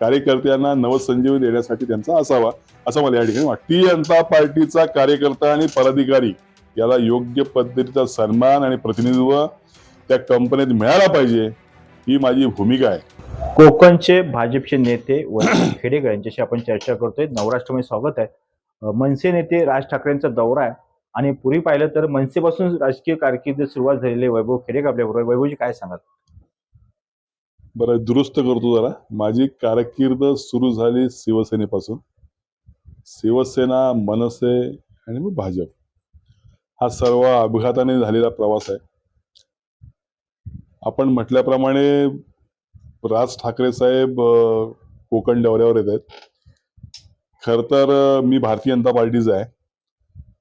कार्यकर्त्यांना नवसंजीवनी देण्यासाठी त्यांचा असावा असं मला या ठिकाणी वाटतं. भारतीय जनता पार्टीचा कार्यकर्ता आणि पदाधिकारी याला योग्य पद्धतीचा सन्मान आणि प्रतिनिधित्व त्या कंपनीत मिळाला पाहिजे, ही माझी भूमिका आहे. कोकणचे भाजपचे नेते वैभव खेडेकर यांच्याशी आपण चर्चा करतोय. नवराष्ट्रमध्ये स्वागत आहे. मनसे नेते राज ठाकरेंचा दौरा आहे आणि पूर्वी पाहिलं तर मनसेपासून राजकीय कारकीर्द सुरुवात झालेली वैभव खेडेकर आपल्याबरोबर. वैभवजी काय सांगाल? बरं, दुरुस्त करतो जरा. माझी कारकीर्द सुरू झाली शिवसेनेपासून. शिवसेना, मनसे आणि मग भाजप हा सर्व अपघाताने झालेला प्रवास आहे. आपण म्हटल्याप्रमाणे राज ठाकरे साहेब कोकण दौऱ्यावर येत आहेत. खर तर मी भारतीय जनता पार्टीचा आहे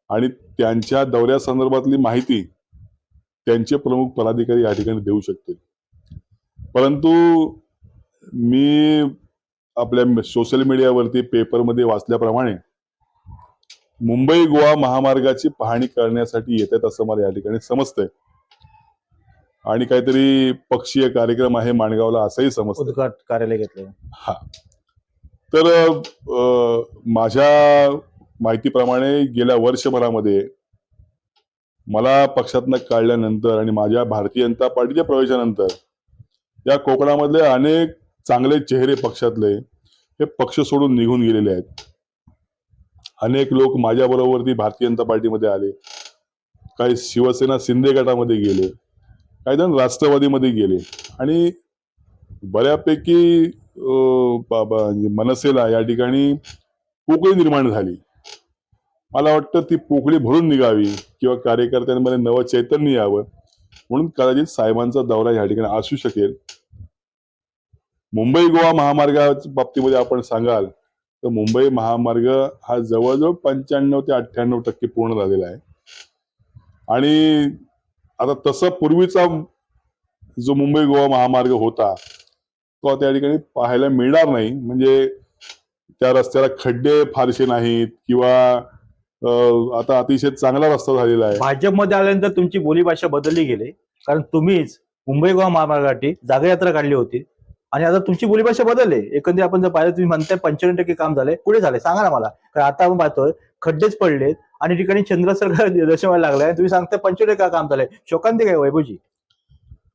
आणि त्यांच्या दौऱ्यासंदर्भातली माहिती त्यांचे प्रमुख पदाधिकारी या ठिकाणी देऊ शकतील. परंतु मी आपल्या सोशल मीडियावरती, पेपरमध्ये वाचल्याप्रमाणे मुंबई गोवा महामार्गाची पाहणी करण्यासाठी येत आहेत असं मला या ठिकाणी समजतंय आणि काहीतरी पक्षीय कार्यक्रम आहे माणगावला असंही समजतं. उद्घाटन कार्यालय घेतलंय. हा, तर माझ्या माहितीप्रमाणे गेल्या वर्षभरामध्ये मला पक्षातनं काढल्यानंतर आणि माझ्या भारतीय जनता पार्टीच्या प्रवेशानंतर या कोकणामधले अनेक चांगले चेहरे पक्षातले हे पक्ष सोडून निघून गेलेले आहेत. अनेक लोक माझ्या बरोबरती भारतीय जनता पार्टीमध्ये आले, काही शिवसेना शिंदे गटामध्ये गेले, काही जण राष्ट्रवादीमध्ये गेले आणि बऱ्यापैकी मनसेला या ठिकाणी पोकळी निर्माण झाली. मला वाटतं ती पोकळी भरून निघावी किंवा कार्यकर्त्यांमध्ये नवं चैतन्य यावं म्हणून कदाचित साहेबांचा दौरा या ठिकाणी असू शकेल. मुंबई गोवा महामार्गाच्या बाबतीमध्ये आपण सांगाल तर मुंबई महामार्ग हा जवळजवळ 95 ते 98% पूर्ण झालेला आहे आणि आता तसं पूर्वीचा जो मुंबई गोवा महामार्ग होता तो आता या ठिकाणी पाहायला मिळणार नाही. म्हणजे त्या रस्त्याला खड्डे फारसे नाहीत किंवा आता अतिशय चांगला रस्ता झालेला आहे. भाजपमध्ये आल्यानंतर तुमची बोलीभाषा बदलली गेली, कारण तुम्हीच मुंबई गोवा महामार्गासाठी जागरयात्रा काढली होती आणि आता तुमची बोलीभाषा बदलली. एकंदरीत आपण जर पाहिलं, तुम्ही म्हणताय 95% काम झालंय, पुढे झाले सांगा ना मला. कारण आता आपण पाहतोय खड्डेच पडलेत आणि ठिकाणी चंद्रसरकार दर्शवायला लागलाय, तुम्ही सांगताय 95% काम झालंय. शोकांतिक आहे वैभवजी.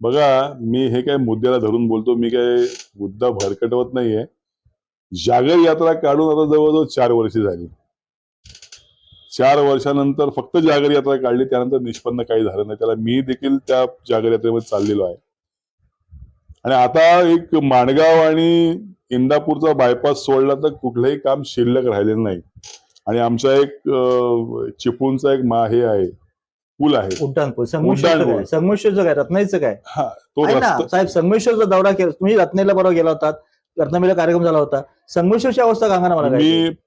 बघा, मी हे काय मुद्द्याला धरून बोलतो, मी काय मुद्दा भरकटवत नाहीये. जागर यात्रा काढून आता जवळजवळ 4 वर्षे झाली. 4 वर्षानंतर फक्त जागर यात्रा काढली, त्यानंतर निष्पन्न काही झालं नाही. त्याला मी देखील त्या जागर यात्रेमध्ये चाललेलो आहे आणि आता एक माणगाव आणि इंदापूरचा बायपास सोडला तर कुठलंही काम शिल्लक राहिलेलं नाही आणि आमचा एक चिपळूणचा एक हे आहे, पूल आहे, उड्डाणपूल. संगमेश्वरचं काय, रत्नागिरीचं काय? हा, तो आहे ना साहेब. संगमेश्वरचा दौरा केला तुम्ही, रत्नागिरीला बरोबर गेला होता, रत्नागिरीला कार्यक्रम झाला होता. संगमेश्वरची अवस्था सांगा ना मला.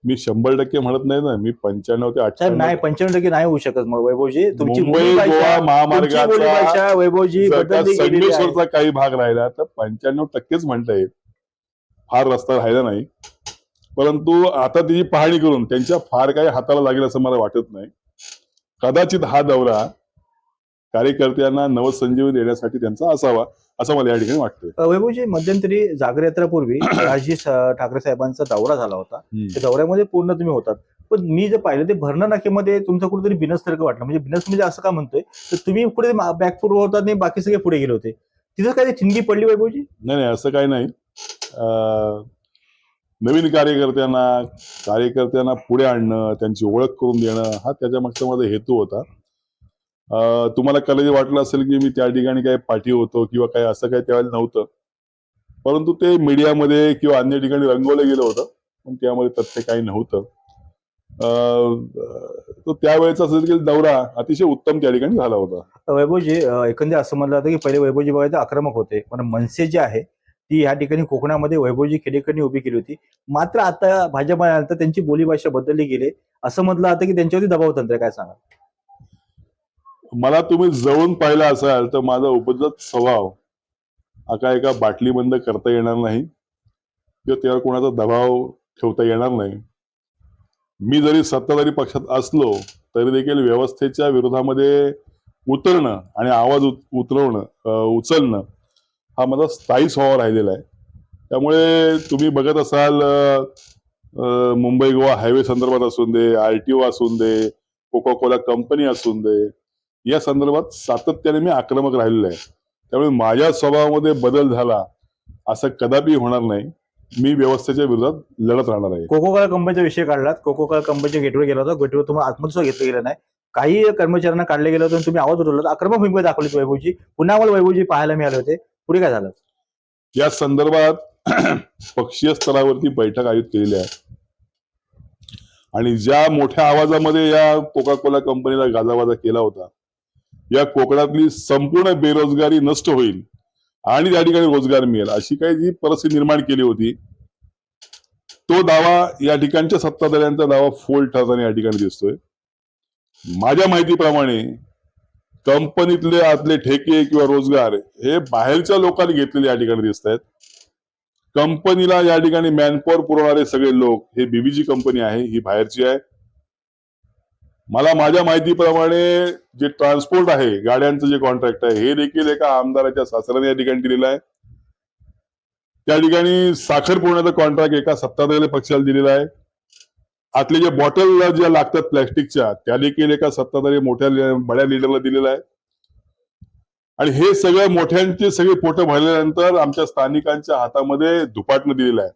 मी 100% म्हणत नाही ना, मी 95 ते 98 नाही, 95% नाही होऊ शकत. मग वैभवजी तुमची मुंबई गोवा महामार्गाचा वैभवजी संगमेश्वरचा काही भाग राहिला तर 95%च म्हणता येईल. फार रस्ता राहिला नाही, परंतु आता त्याची पाहणी करून त्यांच्या फार काही हाताला लागेल असं मला वाटत नाही. कदाचित हा दौरा कार्यकर्त्यांना नवसंजीवनी देण्यासाठी त्यांचा असावा असं मला या ठिकाणी वाटतं. वैभवजी, मध्यंतरी जागरयात्रापूर्वी राजजी ठाकरे साहेबांचा दौरा झाला होता. त्या दौऱ्यामध्ये पूर्ण तुम्ही होतात, पण मी जे पाहिलं ते भरणा नाक्यामध्ये तुमचं कुठेतरी बिनससारखं वाटलं. म्हणजे बिनस म्हणजे असं का म्हणतोय तर तुम्ही पुढे बॅकफूट होतात आणि बाकी सगळे पुढे गेले होते. तिथं काही ठिणगी पडली वैभवजी? नाही, असं काही नाही. नवीन कार्यकर्त्यांना पुढे आणणं, त्यांची ओळख करून देणं हा त्याच्या मागचा माझा हेतू होता. तुम्हाला कधी वाटलं असेल की मी त्या ठिकाणी काही पाठी होतो किंवा काय, असं काही त्यावेळेला नव्हतं. परंतु ते मीडियामध्ये किंवा अन्य ठिकाणी रंगवलं गेलं होतं, पण त्यामध्ये तथ्य काही नव्हतं. तो त्यावेळेचा दौरा अतिशय उत्तम त्या ठिकाणी झाला होता. वैभवजी, एकंदरीत असं म्हणलं जातं की पहिले वैभवजी बघायचं आक्रमक होते, पण मनसे जे आहे ती ह्या ठिकाणी कोकणामध्ये वैभवजी खेडेकरनी उभी केली होती. मात्र आता भाजप आल्यानंतर त्यांची बोलीभाषा बदलली गेली, असं म्हटलं जातं की त्यांच्यावरती दबाव तंत्र. काय सांगा? मला तुम्ही जवळून पाहिला असाल तर माझा उपजत स्वभाव हा काय एका बाटली बंद करता येणार नाही किंवा त्यावर कोणाचा दबाव ठेवता येणार नाही. मी जरी सत्ताधारी पक्षात असलो तरी देखील व्यवस्थेच्या विरोधामध्ये उतरणं आणि आवाज उचलणं हा माझा स्थायी स्वभाव राहिलेला आहे. त्यामुळे तुम्ही बघत असाल मुंबई गोवा हायवे संदर्भात असून दे, RTO असून दे, कोका कोला कंपनी असून दे, या संदर्भात सातत्याने मी आक्रमक राहिलेलो आहे. त्यामुळे माझ्या स्वभावामध्ये बदल झाला असं कदापि होणार नाही. मी व्यवस्थेच्या विरोधात लढत राहणार आहे. कोको कोला कंपनीचा विषय काढलात. कोको कोला कंपनीच्या गेटवर गेला होता. गेटवर तुम्हाला आतमध्ये सुद्धा घेतलं गेलं नाही. काही कर्मचाऱ्यांना काढले गेलं होतं आणि तुम्ही आवाज उठवला. आक्रमक भूमिका दाखवली वैभवजी. पुन्हा आम्हाला वैभवजी पाहायला मिळाले होते. पुढे काय झालं? या संदर्भात पक्षीय स्तरावरती बैठक आयोजित केलेली आहे आणि ज्या मोठ्या आवाजामध्ये या कोका कोला कंपनीला गाजावाजा केला होता, या कोकणातली संपूर्ण बेरोजगारी नष्ट होईल आणि त्या ठिकाणी रोजगार मिळेल अशी काही जी परिस्थिती निर्माण केली होती, तो दावा या ठिकाणच्या सत्ताधाऱ्यांचा दावा फोल ठरताना या ठिकाणी दिसतोय. माझ्या माहितीप्रमाणे कंपनीतले आतले ठेके किंवा रोजगार हे बाहेरच्या लोकांनी घेतलेले या ठिकाणी दिसत आहेत. कंपनीला या ठिकाणी मॅनपॉवर पुरवणारे सगळे लोक हे बीबीजी कंपनी आहे, ही बाहेरची आहे. मला माझ्या माहितीप्रमाणे जे ट्रान्सपोर्ट आहे, गाड्यांचं जे कॉन्ट्रॅक्ट आहे, हे देखील एका आमदाराच्या सासऱ्याने या ठिकाणी दिलेलं आहे. त्या ठिकाणी साखर पुरवण्याचं कॉन्ट्रॅक्ट एका सत्ताधारी पक्षाला दिलेला आहे. आतले जे बॉटल ज्या लागतात प्लॅस्टिकच्या, त्या देखील एका सत्ताधारी मोठ्या बड्या लिडरला दिलेला आहे. आणि हे सगळं मोठ्यांचे सगळे पोटं भरल्यानंतर आमच्या स्थानिकांच्या हातामध्ये धुपाटणं दिलेलं आहे.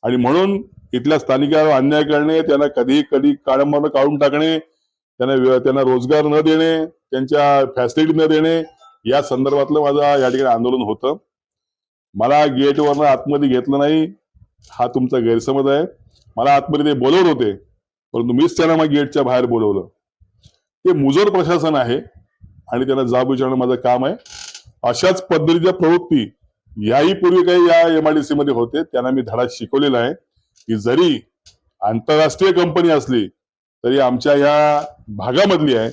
आणि म्हणून इथल्या स्थानिकांवर अन्याय करणे, त्यांना कधी काळामध्ये काढून टाकणे, त्यांना रोजगार न देणे, त्यांच्या फॅसिलिटी न देणे, या संदर्भातलं माझं या ठिकाणी आंदोलन होतं. मला गेटवरनं आतमध्ये घेतलं नाही हा तुमचा गैरसमज आहे. मला आतमध्ये ते बोलवत होते, परंतु मीच त्यांना मग गेटच्या बाहेर बोलवलं. ते मुजोर प्रशासन आहे आणि त्यांना जाब विचारणं माझं काम आहे. अशाच पद्धतीच्या प्रवृत्ती याही पूर्वी काही या MIDC मध्ये होते, त्यांना मी धडा शिकवलेला आहे की जरी आंतरराष्ट्रीय कंपनी असली तरी आमच्या या भागामधली आहे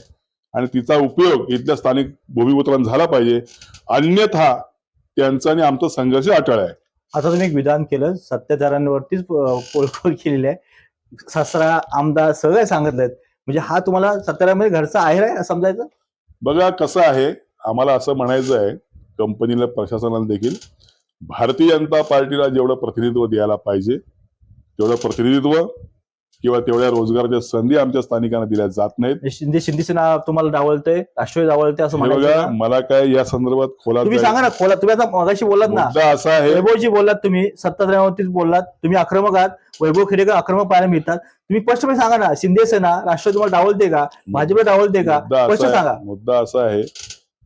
आणि तिचा उपयोग इथल्या स्थानिक भूमिपुत्रांना झाला पाहिजे, अन्यथा त्यांचा आणि आमचा संघर्ष अटळ आहे. आता तुम्ही एक विधान केलं, सत्ताधाऱ्यांवरतीच पोलखोल केलेली आहे. सासरा आमदार सगळे सांगितलेत, म्हणजे हा तुम्हाला सत्ताधाऱ्यांमध्ये घरचा आहेर आहे समजायचं? बघा कसं आहे, आम्हाला असं म्हणायचं आहे कंपनीला, प्रशासनाला देखील, भारतीय जनता पार्टीला जेवढं प्रतिनिधित्व द्यायला पाहिजे तेवढं प्रतिनिधित्व किंवा तेवढ्या रोजगाराच्या संधी आमच्या स्थानिकांना दिल्या जात नाहीत. शिंदे सेना तुम्हाला डावलते, राष्ट्रवादी डावलते असं बघा, म्हणायचं? मला काय या संदर्भात खोलात तुम्ही सांगा ना, खोला. तुम्ही आता मगाशी बोललात ना, मुद्दा असा आहे, वैभवजी बोललात, तुम्ही सत्ताधाऱ्यांवरतीच बोललात, तुम्ही आक्रमक आहात, वैभव खेडेकर आक्रमक पाहायला मिळतात. तुम्ही स्पष्टपणे सांगा ना, शिंदे सेना राष्ट्रवादी तुम्हाला डावलते का, भाजपला डावलते का? स्पष्ट सांगा. मुद्दा असा आहे,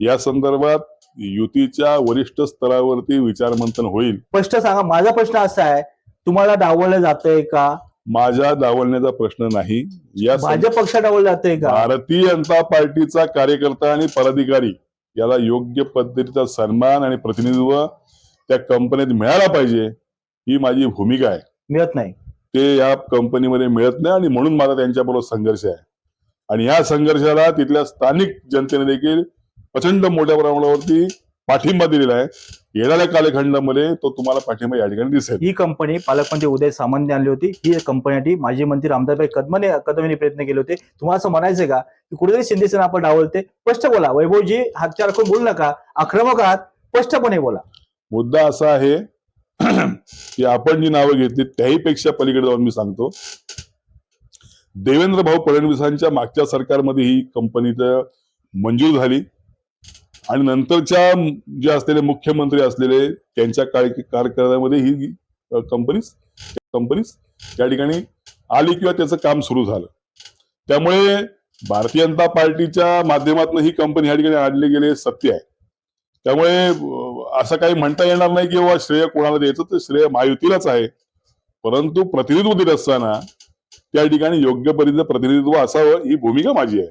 या संदर्भात युतीच्या वरिष्ठ स्तरावरती विचारमंथन होईल. स्पष्ट सांगा. माझा प्रश्न असा आहे, तुम्हाला डावललं जातंय का? माझ्या डावलण्याचा प्रश्न नाही. या भाजप पक्ष डावलं जातंय का? भारतीय जनता पार्टीचा कार्यकर्ता आणि पदाधिकारी याला योग्य पद्धतीचा सन्मान आणि प्रतिनिधित्व त्या कंपनीत मिळाला पाहिजे, ही माझी भूमिका आहे. मिळत नाही ते या कंपनीमध्ये मिळत नाही आणि म्हणून माझा त्यांच्याबरोबर संघर्ष आहे. आणि या संघर्षाला तिथल्या स्थानिक जनतेने देखील प्रचंड मोठ्या प्रमाणावरती पाठिंबा दिलेला आहे. येणाऱ्या कालखंडामध्ये तो तुम्हाला पाठिंबा या ठिकाणी दिसेल. ही कंपनी पालकमंत्री उदय सामंत आणली होती. ही कंपनीसाठी माजी मंत्री रामदासभाई कदमांनी प्रयत्न केले होते. तुम्हाला असं म्हणायचंय का की कुठेतरी शिंदे सेना आपण डावलते? स्पष्ट बोला वैभवजी, हातच्या राखून बोलू नका, आक्रमक आहात, स्पष्टपणे बोला. मुद्दा असा आहे की आपण जी नावं घेतली त्याहीपेक्षा पलीकडे जाऊन मी सांगतो, देवेंद्र भाऊ फडणवीसांच्या मागच्या सरकारमध्ये ही कंपनी मंजूर झाली आणि नंतरच्या जे असलेले मुख्यमंत्री असलेले त्यांच्या कारकिर्दीमध्ये ही कंपनी या ठिकाणी आली किंवा त्याचं काम सुरू झालं. त्यामुळे भारतीय जनता पार्टीच्या माध्यमातून ही कंपनी या ठिकाणी आणली गेले सत्य आहे. त्यामुळे असं काही म्हणता येणार नाही की बाबा श्रेय कोणाला द्यायचं, तर श्रेय महायुतीलाच आहे. परंतु प्रतिनिधित्व देत असताना त्या ठिकाणी योग्य पद्धतीचं प्रतिनिधित्व असावं, ही भूमिका माझी आहे.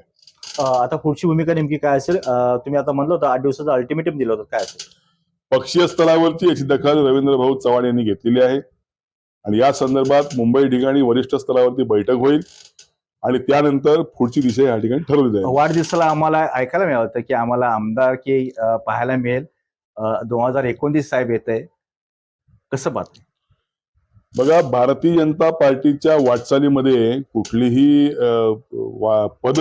आता पुढची भूमिका नेमकी काय असेल? तुम्ही आता म्हणलं होतं 8 दिवसाचं अल्टिमेटम दिलं होतं, काय असेल? पक्षीय स्तरावरची याची दखल रवींद्र भाऊ चव्हाण यांनी घेतलेली आहे आणि या संदर्भात मुंबई ठिकाणी वरिष्ठ स्तरावरती बैठक होईल आणि त्यानंतर पुढची दिशा या ठिकाणी ठरवली जाईल. वाढदिवसाला आम्हाला ऐकायला मिळालं होतं की आम्हाला आमदार की पाहायला मिळेल. 2029 साहेब येत आहे, कसं पाहत? बघा, भारतीय जनता पार्टीच्या वाटचालीमध्ये कुठलीही पद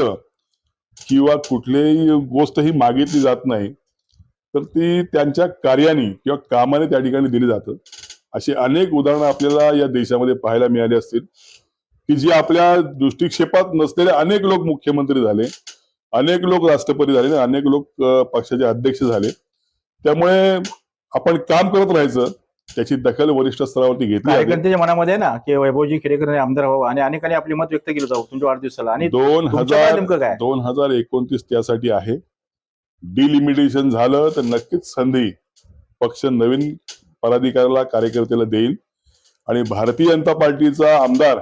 किंवा कुठलीही गोष्ट ही मागितली जात नाही, तर ती त्यांच्या कार्याने किंवा कामाने त्या ठिकाणी दिली जातं. अशी अनेक उदाहरणं आपल्याला या देशामध्ये पाहायला मिळाली असतील की जी आपल्या दृष्टिक्षेपात नसलेले अनेक लोक मुख्यमंत्री झाले, अनेक लोक राष्ट्रपती झाले, अनेक लोक पक्षाचे अध्यक्ष झाले. त्यामुळे आपण काम करत राहायचं, त्याची दखल वरिष्ठ स्तरावरती घेतली जाते. कार्यकर्त्याच्या मनामध्ये आहे ना की वैभवजी खेडेकर हे आमदार व्हावं आणि अनेकांनी आपली मत व्यक्त केलं जाऊ तुमच्या वाढदिवसाला. आणि तुमच्या नेमकं काय 2029 त्यासाठी आहे. डिलिमिटेशन झालं तर नक्कीच संधी पक्ष नवीन पदाधिकाऱ्याला कार्यकर्त्याला देईल आणि भारतीय जनता पार्टीचा आमदार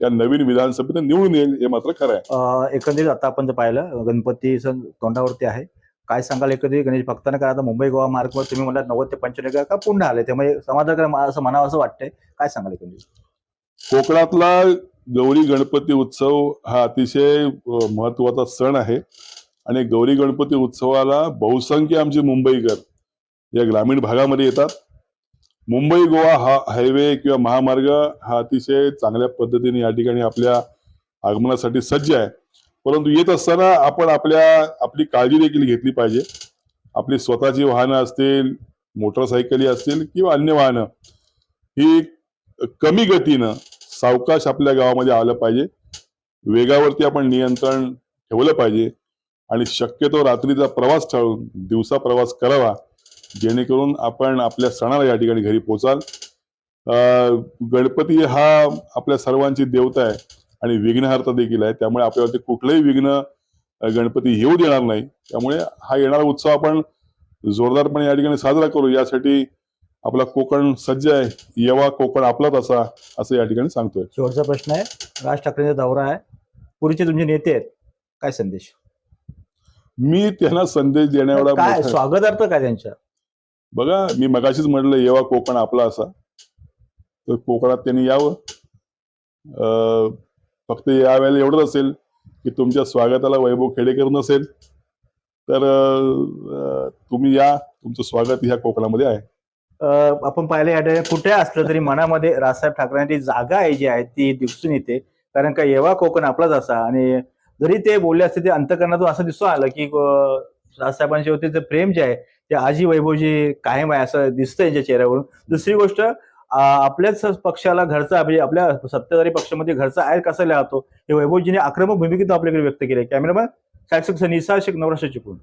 त्या नवीन विधानसभेत निवडून येईल, हे मात्र खरं आहे. एकंदरीत आता आपण जर पाहिलं गणपती सण तोंडावरती आहे, काय सांगाल एकंदरीत गणेश भक्तांना? काय आता मुंबई गोवा मार्गवर तुम्ही मला 90 ते 95 का पुन्हा आले, त्यामुळे समाधान असं म्हणावं असं वाटतंय, काय सांगाल एकंदरीत? कोकणातला गौरी गणपती उत्सव हा अतिशय महत्वाचा सण आहे आणि गौरी गणपती उत्सवाला बहुसंख्य आमचे मुंबईकर या ग्रामीण भागामध्ये येतात. मुंबई गोवा हा हायवे किंवा महामार्ग हा अतिशय चांगल्या पद्धतीने या ठिकाणी आपल्या आगमनासाठी सज्ज आहे. परंतु येत असताना आपण आपली काळजी देखील घेतली पाहिजे. आपली स्वतःची वाहनं असतील, मोटरसायकली असतील किंवा अन्य वाहनं ही कमी गतीनं सावकाश आपल्या गावामध्ये आलं पाहिजे. वेगावरती आपण नियंत्रण ठेवलं पाहिजे आणि शक्यतो रात्रीचा प्रवास टाळून दिवसा प्रवास करावा, जेणेकरून आपण आपल्या सणाला या ठिकाणी घरी पोहोचाल. गणपती हा आपल्या सर्वांची देवता आहे आणि विघ्नहर्ता देखील आहे. त्यामुळे आपल्यावरती कुठलंही विघ्न गणपती येऊ देणार नाही. त्यामुळे हा येणारा उत्सव आपण जोरदारपणे या ठिकाणी साजरा करू, यासाठी आपला कोकण सज्ज आहे. येवा कोकण आपलाच असा, असं या ठिकाणी सांगतोय. शेवटचा प्रश्न आहे, राज ठाकरेंचा दौरा आहे, पुढचे तुमचे नेते आहेत, काय संदेश? मी त्यांना संदेश देण्याएवढा काय स्वागतार्थ काय त्यांच्या? बघा, मी मगाशीच म्हटलं येवा कोकण आपला असा, तर कोकणात त्यांनी यावं. फक्त यावेळेला एवढंच असेल की तुमच्या स्वागताला वैभव खेडेकर नसेल तर तुम्ही या, तुमचं स्वागत ह्या कोकणामध्ये आहे. आपण पाहिलं या कुठे असलं तरी मनामध्ये राजसाहेब ठाकरेंची जागा आहे जी आहे ती दिसून येते. कारण का येवा कोकण आपलाच असा, आणि जरी ते बोलले असते ते अंतकरणातून असं दिसून आलं की राजसाहेबांच्या होते ते प्रेम जे आहे ते आजी वैभवजी कायम आहे असं दिसतं यांच्या चेहऱ्यावरून. दुसरी गोष्ट, आपल्याच पक्षाला घरचा, म्हणजे आपल्या सत्ताधारी पक्षामध्ये घरचा आहे कसा राहतो हे वैभवजीने आक्रमक भूमिकेतून आपल्याकडे व्यक्त केले. कॅमेरामॅन शासक निसार शेख, नवराष्ट्र चिपळूण.